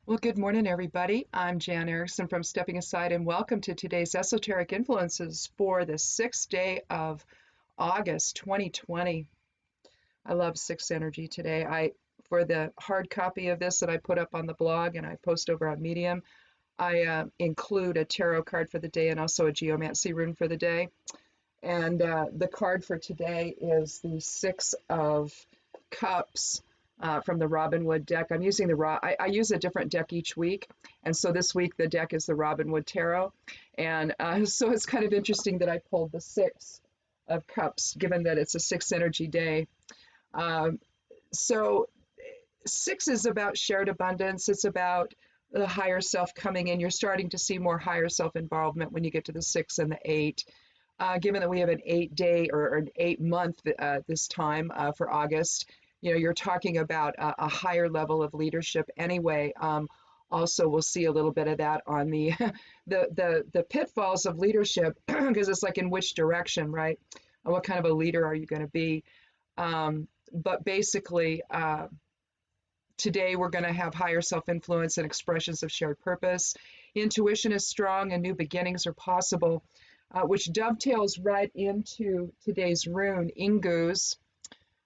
Well, good morning, everybody. I'm Jan Erickson from Stepping Aside, and welcome to today's Esoteric Influences for the 6th day of August 2020. I love 6 energy today. For the hard copy of this that I put up on the blog and I post over on Medium, I include a tarot card for the day and also a geomancy rune for the day. And the card for today is the 6 of Cups. From the Robinwood deck. I'm using I use a different deck each week, and so this week the deck is the Robinwood Tarot, and so it's kind of interesting that I pulled the 6 of Cups, given that it's a 6 energy day. So 6 is about shared abundance. It's about the higher self coming in. You're starting to see more higher self involvement when you get to the 6 and the 8. Given that we have an 8-day or an 8-month this time for August, you know, you're talking about a higher level of leadership anyway. Also, we'll see a little bit of that on the the pitfalls of leadership, because it's like, in which direction, right? What kind of a leader are you going to be? But basically, today we're going to have higher self-influence and expressions of shared purpose. Intuition is strong and new beginnings are possible, which dovetails right into today's rune, Ingu's,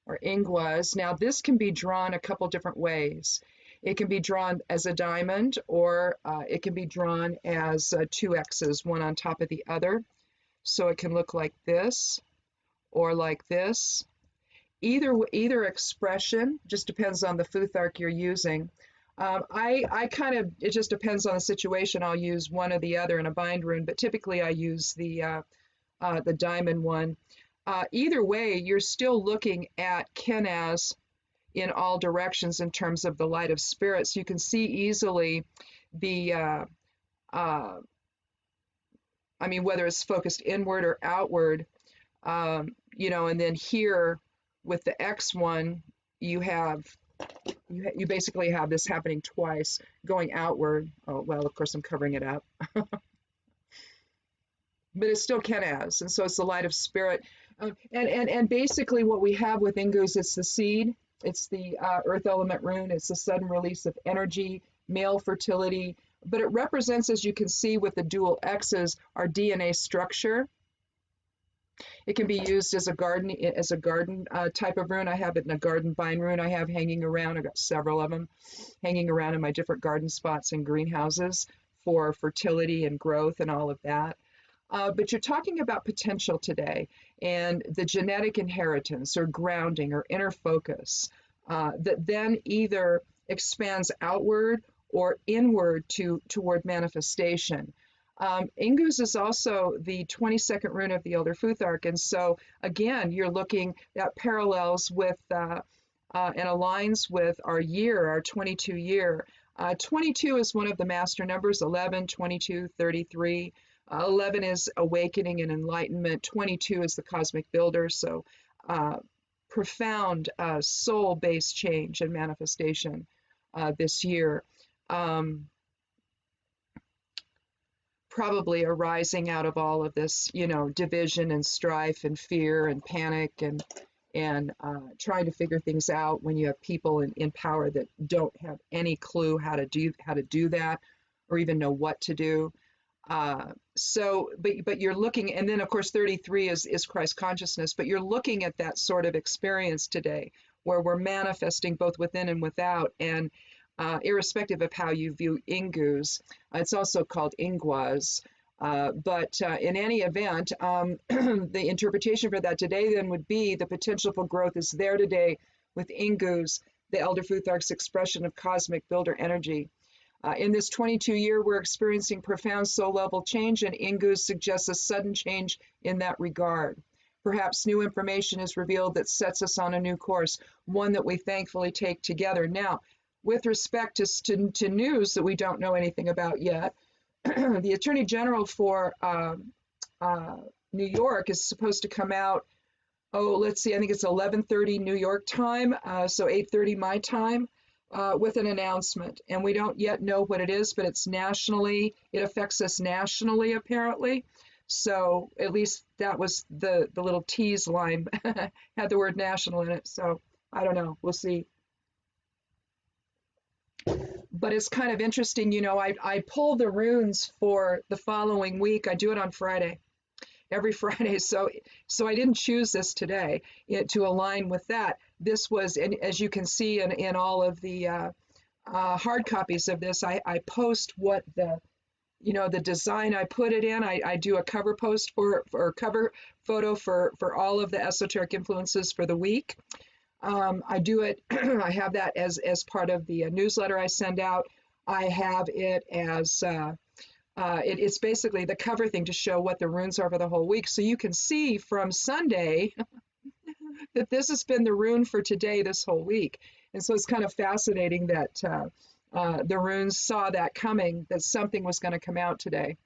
or Ingwas. Now, this can be drawn a couple different ways. It can be drawn as a diamond, or it can be drawn as 2 X's, one on top of the other. So it can look like this, or like this. Either expression just depends on the Futhark you're using. I kind of, it just depends on the situation. I'll use one or the other in a bind rune, but typically I use the diamond one. Either way, you're still looking at Kenaz in all directions in terms of the light of spirits. You can see easily the, I mean, whether it's focused inward or outward, you know, and then here with the X one, you basically have this happening twice, going outward. Oh, well, of course, I'm covering it up. But it's still Kenaz, and so it's the light of spirit. And basically what we have with Ingus, it's the seed, it's the earth element rune, it's the sudden release of energy, male fertility, but it represents, as you can see with the dual X's, our DNA structure. It can be used as a garden type of rune. I have it in a garden vine rune I have hanging around. I've got several of them hanging around in my different garden spots and greenhouses for fertility and growth and all of that. But you're talking about potential today, and the genetic inheritance or grounding or inner focus that then either expands outward or inward toward manifestation. Ingus is also the 22nd rune of the Elder Futhark, and so again, you're looking at parallels with and aligns with our year, our 22 year. 22 is one of the master numbers, 11, 22, 33. 11 is awakening and enlightenment. 22 is the cosmic builder. So profound soul-based change and manifestation this year. Probably arising out of all of this, you know, division and strife and fear and panic and trying to figure things out when you have people in power that don't have any clue how to do that or even know what to do. But you're looking, and then of course 33 is Christ consciousness, but you're looking at that sort of experience today where we're manifesting both within and without, and irrespective of how you view Ingus, it's also called Ingwas. But in any event, the interpretation for that today then would be the potential for growth is there today with Ingus, the Elder Futhark's expression of cosmic builder energy. In this 22 year, we're experiencing profound soul level change, and Ingus suggests a sudden change in that regard. Perhaps new information is revealed that sets us on a new course, one that we thankfully take together. Now, with respect to news that we don't know anything about yet, the Attorney General for New York is supposed to come out, let's see, I think it's 11:30 New York time, so 8:30 my time, with an announcement, and we don't yet know what it is, but it's nationally, it affects us nationally apparently. So at least that was the little tease line had the word national in it. So I don't know, we'll see. but it's kind of interesting, you know, I pull the runes for the following week. I do it on Friday, every Friday. So I didn't choose this today to align with that. This was, and as you can see in all of the hard copies of this, I post what the, you know, the design I put it in. I do a cover post or cover photo for all of the esoteric influences for the week. I do it, I have that as part of the newsletter I send out. I have it as, it's basically the cover thing to show what the runes are for the whole week. So you can see from Sunday that this has been the rune for today this whole week. And so it's kind of fascinating that the runes saw that coming, that something was going to come out today.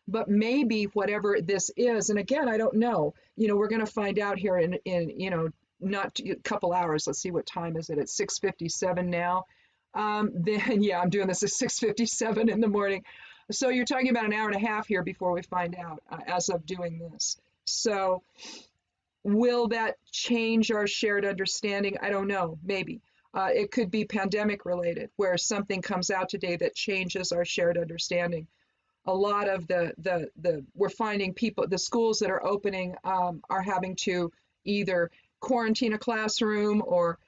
But maybe whatever this is, and again, I don't know, you know, we're going to find out here in you know, not a couple hours. Let's see, what time is it? It's 6:57 now. Then yeah, I'm doing this at 6:57 in the morning. So you're talking about an hour and a half here before we find out as of doing this. So will that change our shared understanding? I don't know, maybe. It could be pandemic related, where something comes out today that changes our shared understanding. A lot of we're finding people, the schools that are opening are having to either quarantine a classroom or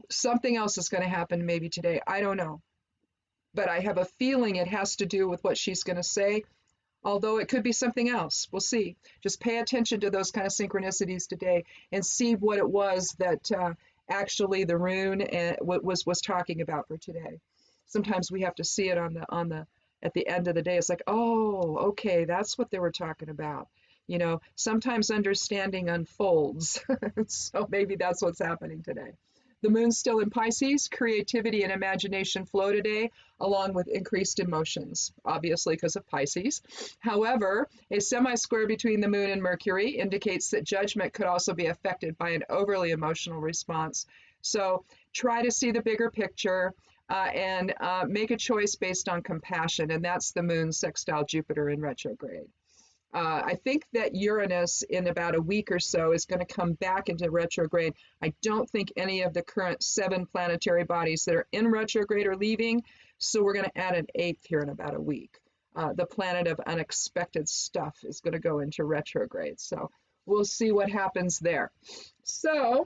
something else is going to happen maybe today. I don't know. But I have a feeling it has to do with what she's going to say, although it could be something else. We'll see. Just pay attention to those kind of synchronicities today and see what it was that actually the rune was talking about for today. Sometimes we have to see it at the end of the day. It's like, oh, okay, that's what they were talking about. You know, sometimes understanding unfolds. So maybe that's what's happening today. The moon's still in Pisces. Creativity and imagination flow today, along with increased emotions, obviously because of Pisces. However, a semi-square between the moon and Mercury indicates that judgment could also be affected by an overly emotional response. So try to see the bigger picture and make a choice based on compassion, and that's the moon sextile Jupiter in retrograde. I think that Uranus in about a week or so is going to come back into retrograde. I don't think any of the current 7 planetary bodies that are in retrograde are leaving, so we're going to add an 8th here in about a week. The planet of unexpected stuff is going to go into retrograde, so we'll see what happens there. So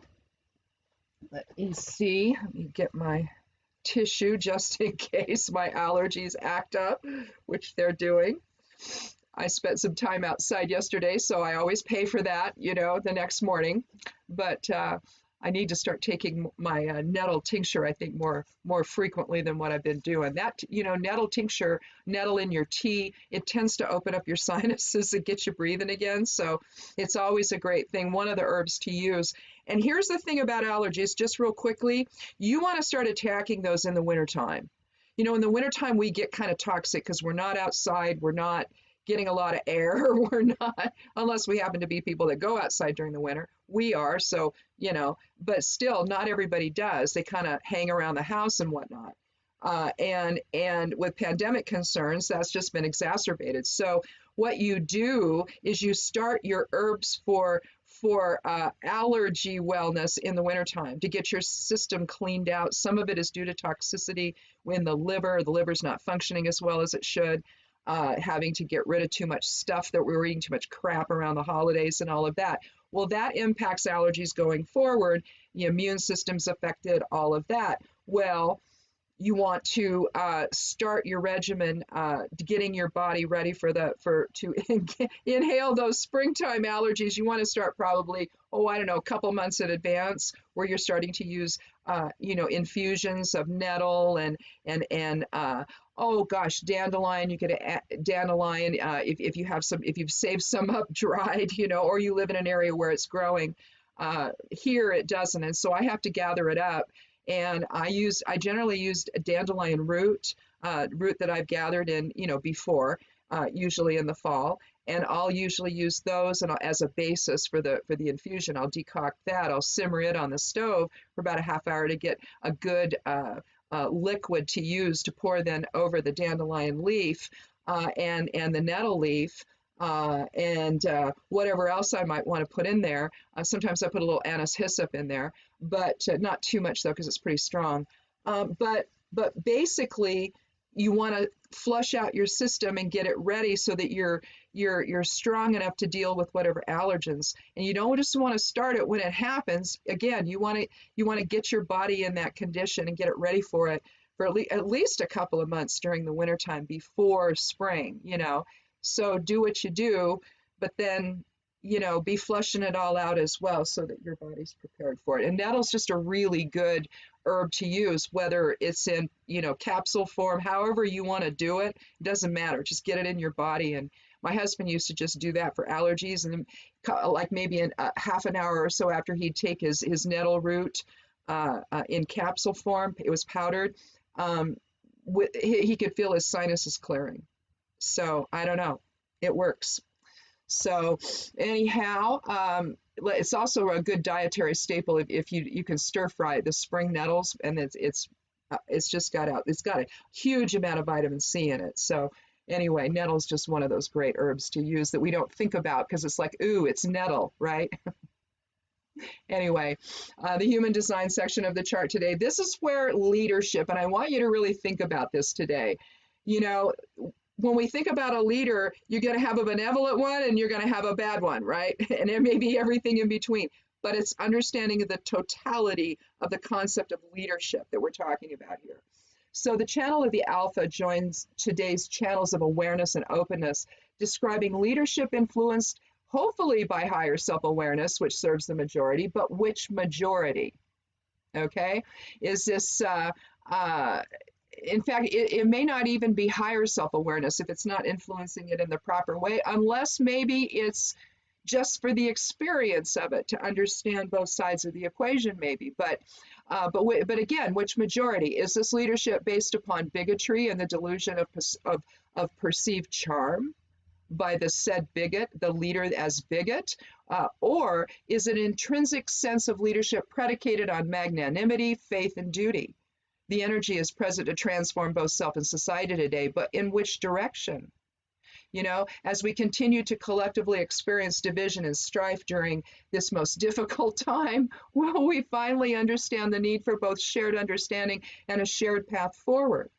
let me see. Let me get my tissue just in case my allergies act up, which they're doing. I spent some time outside yesterday, so I always pay for that, you know, the next morning. But I need to start taking my nettle tincture, I think, more frequently than what I've been doing. That, you know, nettle tincture, nettle in your tea, it tends to open up your sinuses and get you breathing again. So it's always a great thing, one of the herbs to use. And here's the thing about allergies, just real quickly, you want to start attacking those in the wintertime. You know, in the wintertime, we get kind of toxic because we're not outside, we're not getting a lot of air. We're not, unless we happen to be people that go outside during the winter. We are, so, you know, but still not everybody does. They kind of hang around the house and whatnot. And with pandemic concerns, that's just been exacerbated. So what you do is you start your herbs for allergy wellness in the wintertime to get your system cleaned out. Some of it is due to toxicity in the liver. The liver's not functioning as well as it should. Having to get rid of too much stuff, that we're eating too much crap around the holidays and all of that. Well, that impacts allergies going forward. The immune system's affected, all of that. Well, you want to start your regimen, getting your body ready to inhale those springtime allergies. You want to start probably, I don't know, a couple months in advance, where you're starting to use, you know, infusions of nettle and oh gosh, dandelion. You get a dandelion if you have some, if you've saved some up dried, you know, or you live in an area where it's growing. Here it doesn't, and so I have to gather it up. And I generally used a dandelion root that I've gathered in, you know, before, usually in the fall. And I'll usually use those as a basis for the infusion. I'll decoct that. I'll simmer it on the stove for about a half hour to get a good liquid to use to pour then over the dandelion leaf and the nettle leaf. And whatever else I might want to put in there. Sometimes I put a little anise hyssop in there, but not too much though, because it's pretty strong. But basically, you want to flush out your system and get it ready so that you're strong enough to deal with whatever allergens. And you don't just want to start it when it happens. Again, you want to get your body in that condition and get it ready for it for at least a couple of months during the wintertime before spring, So do what you do, but then be flushing it all out as well so that your body's prepared for it. And nettle's just a really good herb to use, whether it's in, capsule form, however you want to do it, it doesn't matter. Just get it in your body. And my husband used to just do that for allergies, and like maybe in half an hour or so after he'd take his nettle root in capsule form, it was powdered, he could feel his sinuses clearing. So I don't know, it works. So anyhow, it's also a good dietary staple if you can stir fry the spring nettles, and it's just got a huge amount of vitamin C in it. So anyway, nettle's just one of those great herbs to use that we don't think about because it's like, ooh, it's nettle, right? Anyway, the human design section of the chart today, this is where leadership, and I want you to really think about this today. When we think about a leader, you're going to have a benevolent one and you're going to have a bad one, right? And it may be everything in between, but it's understanding the totality of the concept of leadership that we're talking about here. So the channel of the Alpha joins today's channels of awareness and openness, describing leadership influenced hopefully by higher self-awareness, which serves the majority, but which majority? Okay, is this in fact, it may not even be higher self-awareness if it's not influencing it in the proper way, unless maybe it's just for the experience of it, to understand both sides of the equation, maybe. But again, which majority? Is this leadership based upon bigotry and the delusion of perceived charm by the said bigot, the leader as bigot? Or is it an intrinsic sense of leadership predicated on magnanimity, faith, and duty? The energy is present to transform both self and society today, but in which direction? As we continue to collectively experience division and strife during this most difficult time, will we finally understand the need for both shared understanding and a shared path forward?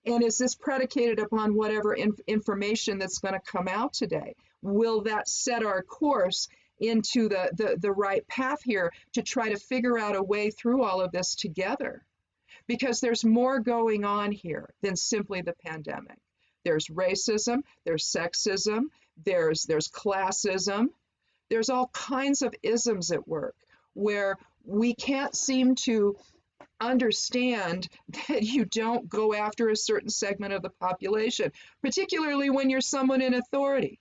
And is this predicated upon whatever information that's going to come out today? Will that set our course into the right path here to try to figure out a way through all of this together? Because there's more going on here than simply the pandemic. There's racism, there's sexism, there's classism, there's all kinds of isms at work where we can't seem to understand that you don't go after a certain segment of the population, particularly when you're someone in authority.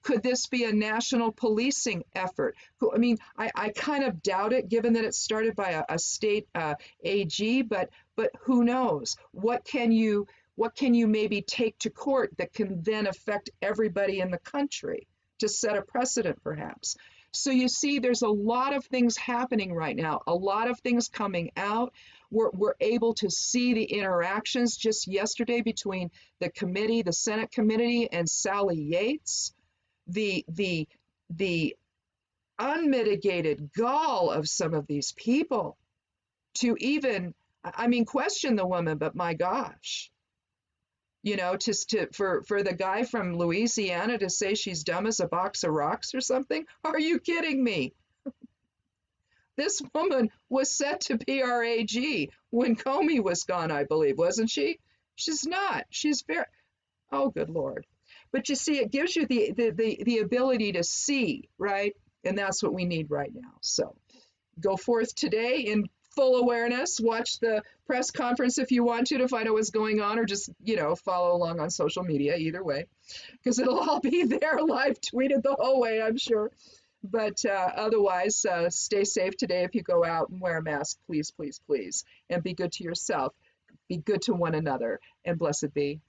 Could this be a national policing effort? I mean, I kind of doubt it, given that it's started by a state AG, but who knows? What can you maybe take to court that can then affect everybody in the country to set a precedent, perhaps? So you see, there's a lot of things happening right now, a lot of things coming out. We're able to see the interactions just yesterday between the committee, the Senate committee, and Sally Yates. The unmitigated gall of some of these people to even, question the woman, but my gosh, for the guy from Louisiana to say she's dumb as a box of rocks or something. Are you kidding me? This woman was set to be our AG when Comey was gone, I believe, wasn't she? She's not. She's very, oh, good Lord. But you see, it gives you the ability to see, right? And that's what we need right now. So go forth today in full awareness. Watch the press conference if you want to find out what's going on, or just, follow along on social media, either way, because it'll all be there live tweeted the whole way, I'm sure. But otherwise, stay safe today. If you go out, and wear a mask, please, please, please. And be good to yourself. Be good to one another. And blessed be.